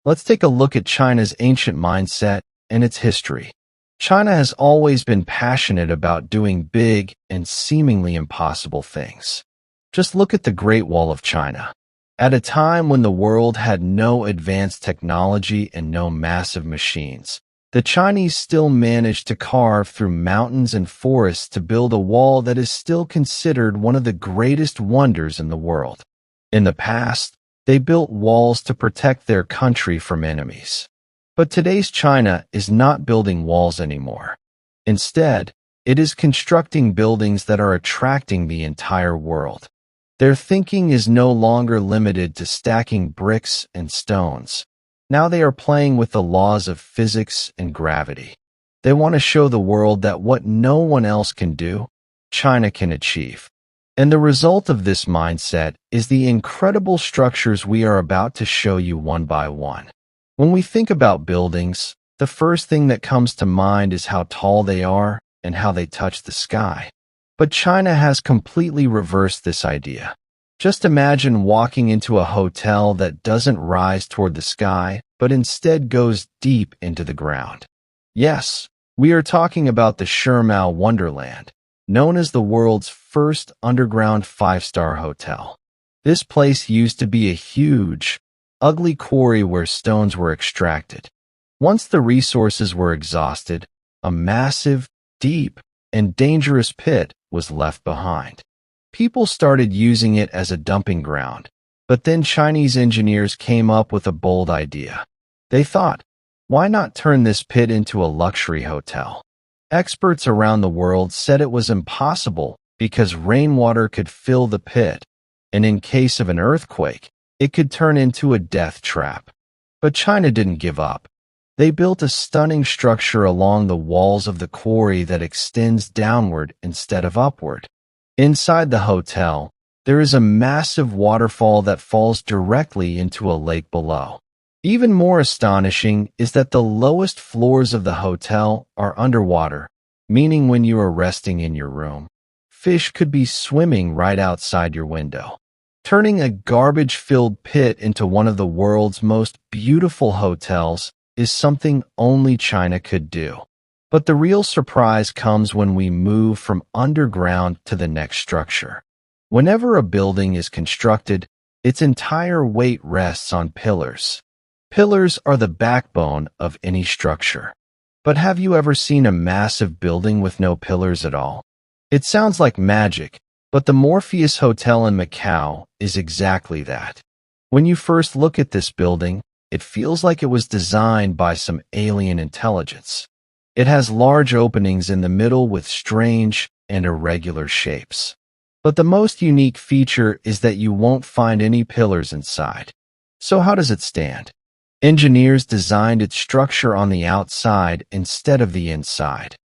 Let's take a look at China's ancient mindset and its history. China has always been passionate about doing big and seemingly impossible things. Just look at the Great Wall of China. At a time when the world had no advanced technology and no massive machines, the Chinese still managed to carve through mountains and forests to build a wall that is still considered one of the greatest wonders in the world. In the past, they built walls to protect their country from enemies. But today's China is not building walls anymore. Instead, it is constructing buildings that are attracting the entire world. Their thinking is no longer limited to stacking bricks and stones. Now they are playing with the laws of physics and gravity. They want to show the world that what no one else can do, China can achieve. And the result of this mindset is the incredible structures we are about to show you one by one. When we think about buildings, the first thing that comes to mind is how tall they are and how they touch the sky. But China has completely reversed this idea. Just imagine walking into a hotel that doesn't rise toward the sky, but instead goes deep into the ground. Yes, we are talking about the Shermau Wonderland, known as the world's first underground five-star hotel. This place used to be a huge, ugly quarry where stones were extracted. Once the resources were exhausted, a massive, deep, and dangerous pit was left behind. People started using it as a dumping ground, but then Chinese engineers came up with a bold idea. They thought, why not turn this pit into a luxury hotel? Experts around the world said it was impossible because rainwater could fill the pit, and in case of an earthquake, it could turn into a death trap. But China didn't give up. They built a stunning structure along the walls of the quarry that extends downward instead of upward. Inside the hotel, there is a massive waterfall that falls directly into a lake below. Even more astonishing is that the lowest floors of the hotel are underwater, meaning when you are resting in your room, fish could be swimming right outside your window. Turning a garbage-filled pit into one of the world's most beautiful hotels is something only China could do. But the real surprise comes when we move from underground to the next structure. Whenever a building is constructed, its entire weight rests on pillars. Pillars are the backbone of any structure. But have you ever seen a massive building with no pillars at all? It sounds like magic, but the Morpheus Hotel in Macau is exactly that. When you first look at this building, it feels like it was designed by some alien intelligence. It has large openings in the middle with strange and irregular shapes. But the most unique feature is that you won't find any pillars inside. So how does it stand? Engineers designed its structure on the outside instead of the inside.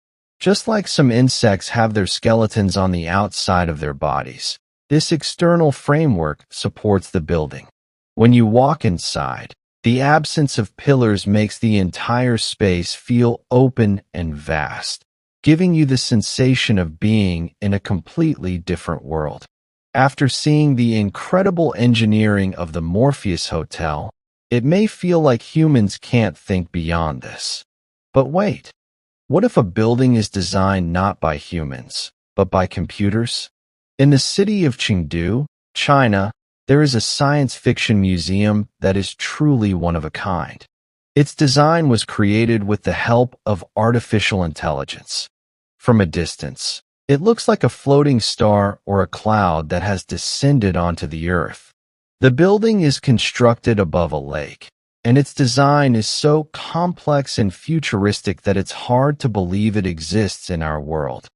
Just like some insects have their skeletons on the outside of their bodies, this external framework supports the building. When you walk inside, the absence of pillars makes the entire space feel open and vast, giving you the sensation of being in a completely different world. After seeing the incredible engineering of the Morpheus Hotel, it may feel like humans can't think beyond this. But wait, what if a building is designed not by humans, but by computers? In the city of Chengdu, China, there is a science fiction museum that is truly one of a kind. Its design was created with the help of artificial intelligence. From a distance, it looks like a floating star or a cloud that has descended onto the earth. The building is constructed above a lake, and its design is so complex and futuristic that it's hard to believe it exists in our world.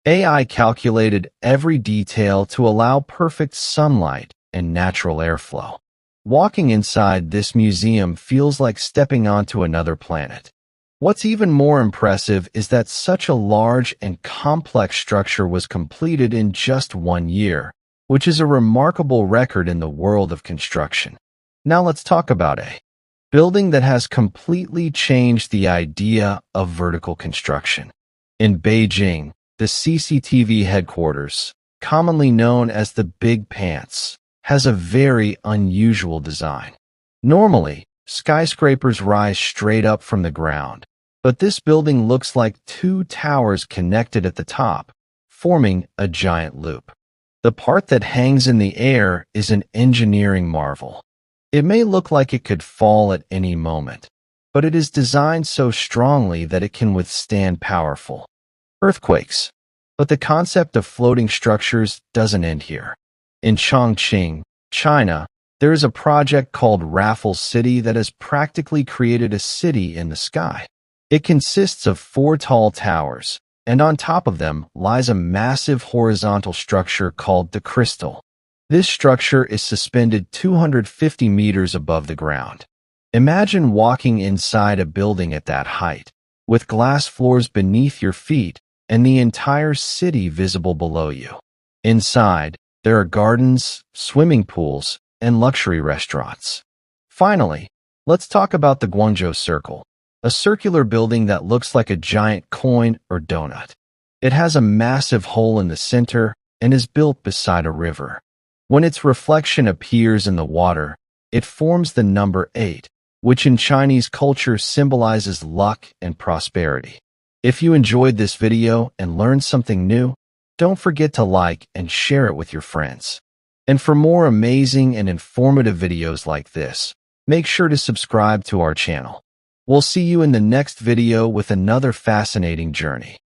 AI calculated every detail to allow perfect sunlight and natural airflow. Walking inside this museum feels like stepping onto another planet. What's even more impressive is that such a large and complex structure was completed in just 1 year, which is a remarkable record in the world of construction. Now let's talk about a building that has completely changed the idea of vertical construction. In Beijing, the CCTV headquarters, commonly known as the Big Pants, has a very unusual design. Normally, Skyscrapers rise straight up from the ground, but this building looks like two towers connected at the top, forming a giant loop. The part that hangs in the air is an engineering marvel. It may look like it could fall at any moment, but it is designed so strongly that it can withstand powerful earthquakes. But the concept of floating structures doesn't end here. In Chongqing, China, there is a project called Raffles City that has practically created a city in the sky. It consists of 4 tall towers, and on top of them lies a massive horizontal structure called the Crystal. This structure is suspended 250 meters above the ground. Imagine walking inside a building at that height, with glass floors beneath your feet and the entire city visible below you. Inside, there are gardens, swimming pools, and luxury restaurants. Finally, let's talk about the Guangzhou Circle, a circular building that looks like a giant coin or donut. It has a massive hole in the center and is built beside a river. When its reflection appears in the water, it forms the number 8, which in Chinese culture symbolizes luck and prosperity. If you enjoyed this video and learned something new, don't forget to like and share it with your friends. And for more amazing and informative videos like this, make sure to subscribe to our channel. We'll see you in the next video with another fascinating journey.